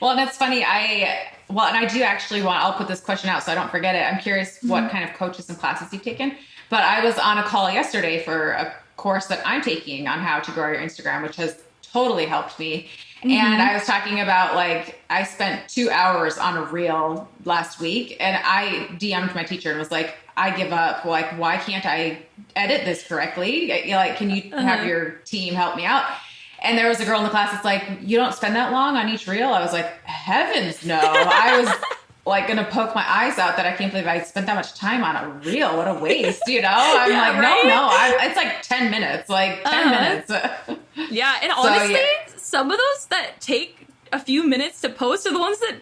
Well, and it's funny. And I do actually I'll put this question out so I don't forget it. I'm curious what kind of coaches and classes you've taken. But I was on a call yesterday for a course that I'm taking on how to grow your Instagram, which has totally helped me. And I was talking about, like, I spent 2 hours on a reel last week, and I DM'd my teacher and was like, I give up. Like, why can't I edit this correctly? Like, can you have your team help me out? And there was a girl in the class that's like, you don't spend that long on each reel? I was like, heavens no. I was like going to poke my eyes out that I can't believe I spent that much time on a reel. What a waste, you know? I'm like, right? no, it's like 10 minutes, like 10 minutes. Yeah. And honestly, some of those that take a few minutes to post are the ones that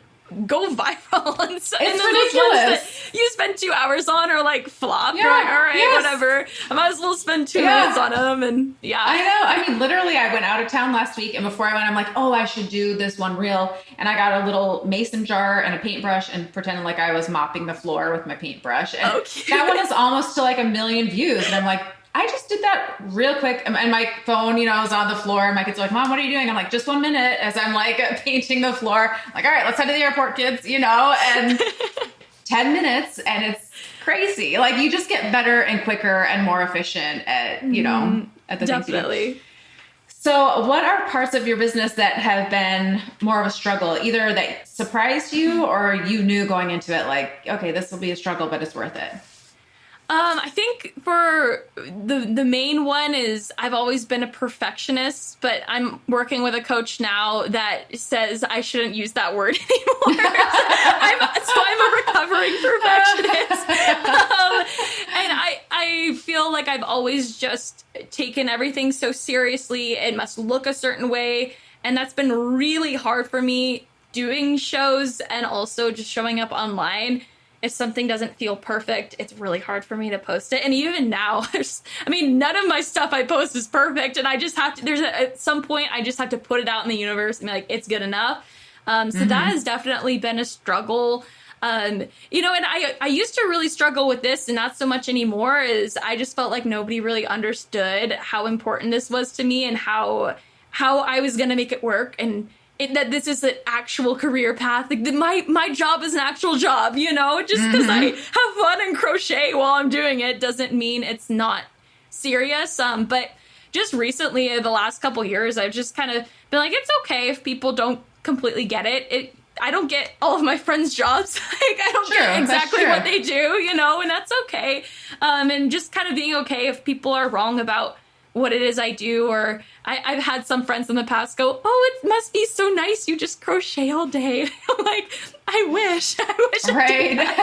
go viral. And it's ridiculous. You spend 2 hours on or like flop. Yeah, like, all right, whatever. I might as well spend 2 minutes on them. And I know. I mean, literally, I went out of town last week, and before I went, I'm like, oh, I should do this one reel. And I got a little mason jar and a paintbrush and pretended like I was mopping the floor with my paintbrush. And that one is almost to like 1 million views. And I'm like, I just did that real quick. And my phone, you know, was on the floor, and my kids are like, Mom, what are you doing? I'm like, just 1 minute, as I'm like painting the floor. I'm like, all right, let's head to the airport, kids, you know, and 10 minutes, and it's crazy. Like, you just get better and quicker and more efficient at, you know, at the things you do. So what are parts of your business that have been more of a struggle, either that surprised you or you knew going into it, like, okay, this will be a struggle, but it's worth it? I think for the main one is I've always been a perfectionist, but I'm working with a coach now that says I shouldn't use that word anymore. So I'm a recovering perfectionist. And I feel like I've always just taken everything so seriously. It must look a certain way. And that's been really hard for me doing shows and also just showing up online. If something doesn't feel perfect, it's really hard for me to post it. And even now, none of my stuff I post is perfect. And I just have to, at some point, I just have to put it out in the universe and be like, it's good enough. So that has definitely been a struggle. You know, and I used to really struggle with this, and not so much anymore, is I just felt like nobody really understood how important this was to me and how I was going to make it work. And that this is an actual career path. Like my job is an actual job, you know, just because I have fun and crochet while I'm doing it doesn't mean it's not serious. But just recently, the last couple years, I've just kind of been like, it's okay if people don't completely get it. I don't get all of my friends' jobs. Like, I don't get exactly what they do, you know, and that's okay. And just kind of being okay if people are wrong about what it is I do. Or I've had some friends in the past go, oh, it must be so nice, you just crochet all day. I'm like, I wish I did that.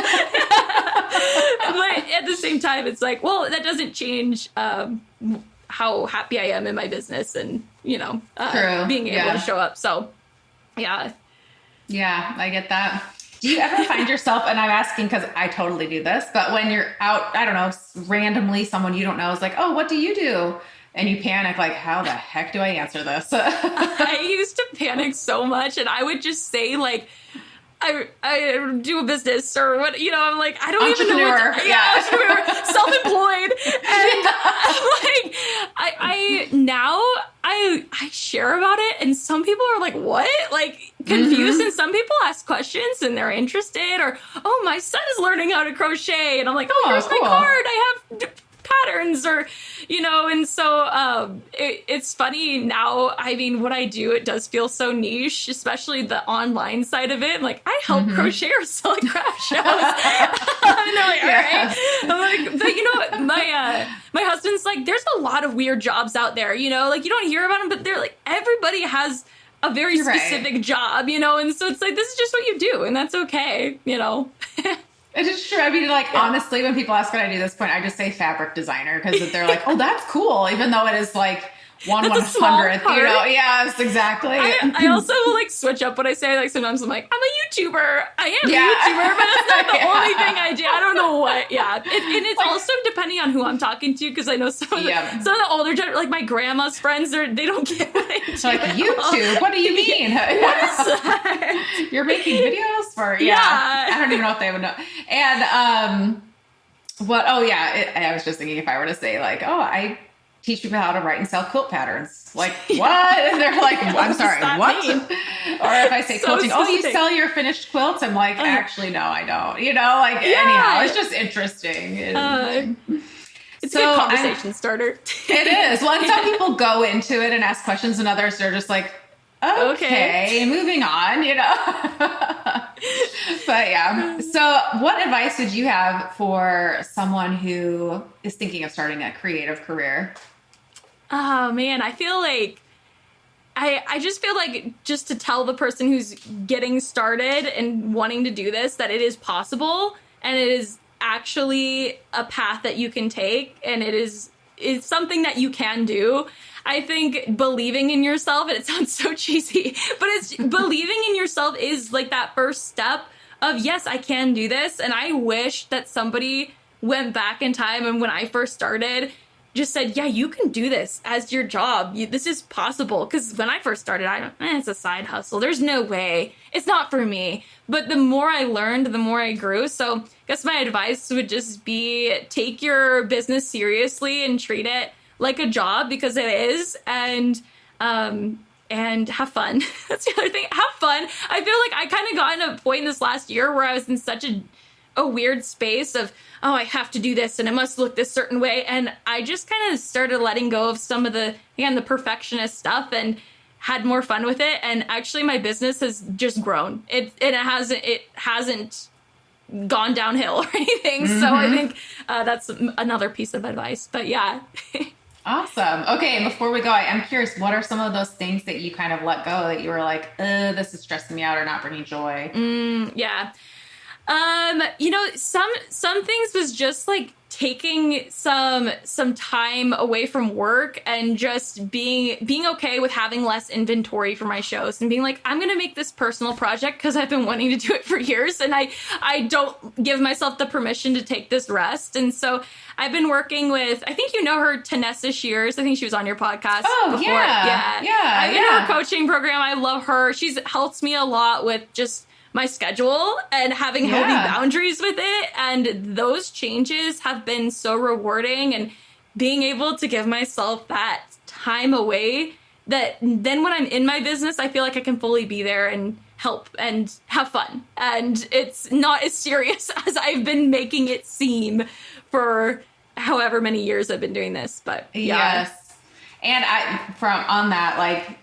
But at the same time, it's like, well, that doesn't change how happy I am in my business and, you know, being able to show up. So, yeah. Yeah, I get that. Do you ever find yourself, and I'm asking because I totally do this, but when you're out, I don't know, randomly someone you don't know is like, oh, what do you do? And you panic, like, how the heck do I answer this? I used to panic so much, and I would just say, like, I do a business or what, you know, I'm like, I don't even know what to, entrepreneur, self-employed. And I'm like, I share about it, and some people are like, what? Like, confused. And some people ask questions and they're interested, or, oh, my son is learning how to crochet. And I'm like, oh, here's my card. I have patterns, or, you know, and so it's funny now. I mean, what I do, it does feel so niche, especially the online side of it. Like, I help crocheters sell craft shows. And they're like, all right. I'm like, but you know what? My husband's like, there's a lot of weird jobs out there, you know, like, you don't hear about them, but they're like, everybody has a very specific job, you know, and so it's like, this is just what you do, and that's okay, you know. It is true. I mean, like, honestly, when people ask what I do at this point, I just say fabric designer, because they're like, oh, that's cool, even though it is like 1/100th, you know? Yes, exactly. I also like switch up what I say. Like, sometimes I'm like, I'm a YouTuber. I am a YouTuber, but that's not the only thing I do. I don't know what. Yeah. And it's like, also depending on who I'm talking to, because I know some of the older like my grandma's friends, they don't get what I do. Like, YouTube? What do you mean? What is that? You're making videos for? I don't even know if they would know. And what? Oh yeah, I was just thinking, if I were to say like, oh, I teach people how to write and sell quilt patterns. Like, what? And they're like, I'm sorry, what? Mean? Or if I say quilting, oh, you sell your finished quilts? I'm like, actually, no, I don't. You know, like, anyhow, it's just interesting. It's a good conversation starter. It is. Well, and some people go into it and ask questions, and others are just like, okay, moving on, you know. But yeah. So what advice would you have for someone who is thinking of starting a creative career? Oh man, I feel like I just feel like just to tell the person who's getting started and wanting to do this that it is possible and it is actually a path that you can take and it's something that you can do. I think believing in yourself, and it sounds so cheesy, but it's believing in yourself is like that first step of, yes, I can do this. And I wish that somebody went back in time and when I first started, just said, yeah, you can do this as your job. This is possible. Because when I first started, it's a side hustle. There's no way. It's not for me. But the more I learned, the more I grew. So I guess my advice would just be take your business seriously and treat it like a job because it is. And have fun. That's the other thing. Have fun. I feel like I kind of got in a point this last year where I was in such a weird space of, oh, I have to do this and it must look this certain way. And I just kind of started letting go of some of the perfectionist stuff and had more fun with it. And actually my business has just grown. It hasn't gone downhill or anything. Mm-hmm. So I think that's another piece of advice, but yeah. Awesome. Okay. And before we go, I am curious, what are some of those things that you kind of let go that you were like, this is stressing me out or not bringing joy? Yeah. Some things was just like taking some time away from work and just being okay with having less inventory for my shows and being like, I'm going to make this personal project because I've been wanting to do it for years and I don't give myself the permission to take this rest. And so I've been working with, I think you know her, Tanessa Shears. I think she was on your podcast before. Yeah. I'm in her coaching program. I love her. She's helped me a lot with just my schedule and having healthy boundaries with it. And those changes have been so rewarding and being able to give myself that time away that then when I'm in my business, I feel like I can fully be there and help and have fun. And it's not as serious as I've been making it seem for however many years I've been doing this, but yeah. Yes. And on that, like,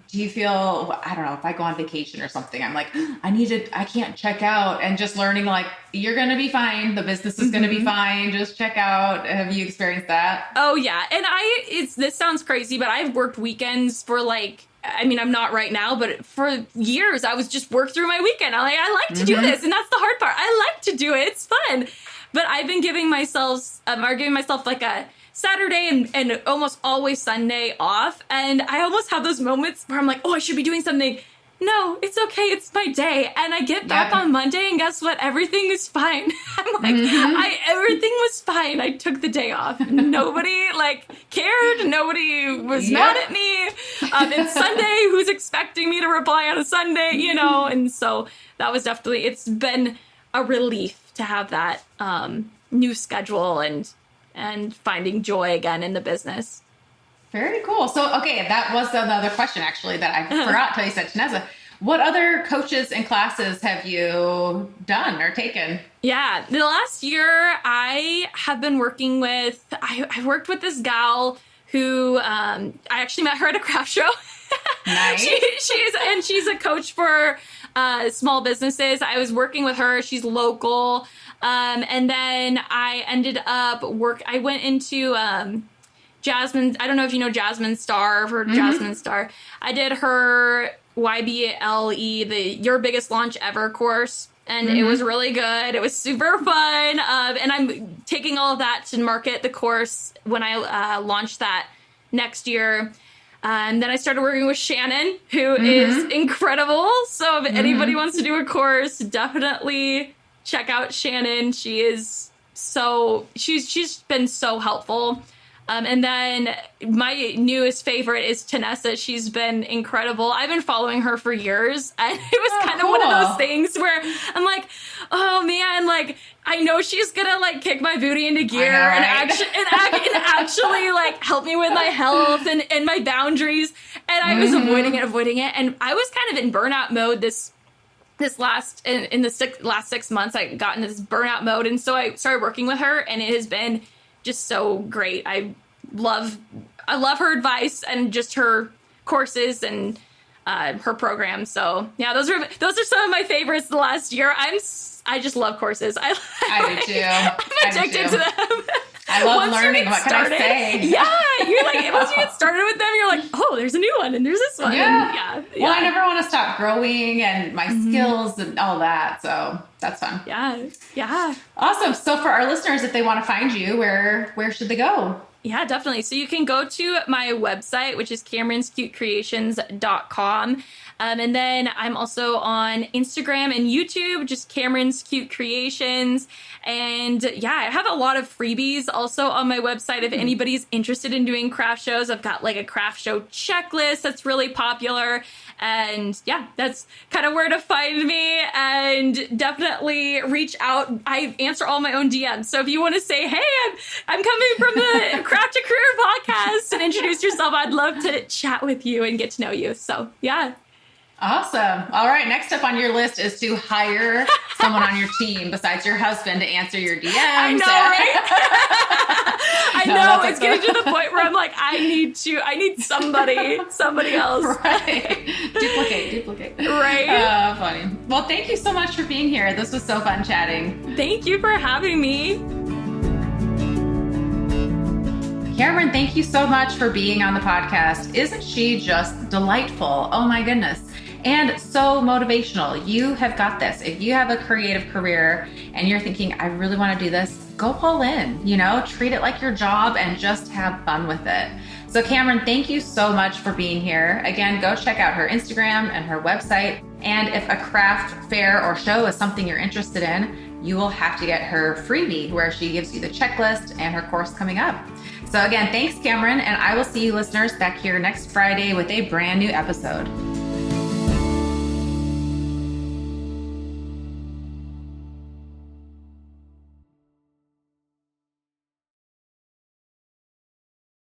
do you feel, I don't know, if I go on vacation or something, I'm like, I can't check out, and just learning like, you're going to be fine. The business is going to be fine. Just check out. Have you experienced that? Oh yeah. And this sounds crazy, but I've worked weekends for like, I'm not right now, but for years I was just work through my weekend. I like to do this. And that's the hard part. I like to do it. It's fun. But I've been giving myself like a Saturday and almost always Sunday off. And I almost have those moments where I'm like, oh, I should be doing something. No, it's okay. It's my day. And I get back on Monday and guess what? Everything is fine. I'm like, everything was fine. I took the day off. Nobody cared. Nobody was mad at me. It's Sunday. Who's expecting me to reply on a Sunday, And so that was definitely, it's been a relief to have that new schedule and finding joy again in the business. Very cool. So, okay, that was another question actually that I forgot till you said Tanessa. What other coaches and classes have you done or taken? Yeah, the last year I have been working with, I worked with this gal who I actually met her at a craft show. Nice. she's a coach for small businesses. I was working with her. She's local. And then I ended up I went into Jasmine. I don't know if you know Jasmine Star, Jasmine Star. I did her YBLE, the Your Biggest Launch Ever course. And it was really good. It was super fun. And I'm taking all of that to market the course when I launch that next year. And then I started working with Shannon, who is incredible. So if anybody wants to do a course, definitely check out Shannon. She's been so helpful. And then my newest favorite is Tanessa. She's been incredible. I've been following her for years. And it was kind of one of those things where I'm like, oh man, like I know she's gonna like kick my booty into gear and actually like help me with my health and my boundaries. And I was avoiding it. And I was kind of in burnout mode this last 6 months. I got into this burnout mode. And so I started working with her and it has been just so great. I love her advice and just her courses and her program. So yeah, those are some of my favorites the last year. I just love courses. I do too. I'm addicted to them. I love learning. What can I say? Yeah, you're like, once you get started with them, you're like, oh, there's a new one and there's this one. Yeah. And Well, I never want to stop growing and my skills and all that. So that's fun. Yeah. Awesome. So for our listeners, if they want to find you, where should they go? Yeah, definitely. So you can go to my website, which is camrynscutecreations.com. And then I'm also on Instagram and YouTube, just Camryn's Cute Creations. And yeah, I have a lot of freebies also on my website. If anybody's interested in doing craft shows, I've got like a craft show checklist that's really popular. And yeah, that's kind of where to find me, and definitely reach out. I answer all my own DMs. So if you want to say, hey, I'm coming from the Craft to Career podcast, and introduce yourself, I'd love to chat with you and get to know you. So yeah. Awesome. All right. Next up on your list is to hire someone on your team besides your husband to answer your DMs. I know, right? I know. It's getting to the point where I'm like, I need somebody else. Right. Duplicate. Right. Funny. Well, thank you so much for being here. This was so fun chatting. Thank you for having me. Camryn, thank you so much for being on the podcast. Isn't she just delightful? Oh my goodness. And so motivational. You have got this. If you have a creative career and you're thinking, I really want to do this, go all in, treat it like your job and just have fun with it. So Camryn, thank you so much for being here. Again, go check out her Instagram and her website. And if a craft fair or show is something you're interested in, you will have to get her freebie where she gives you the checklist and her course coming up. So again, thanks Camryn, and I will see you listeners back here next Friday with a brand new episode.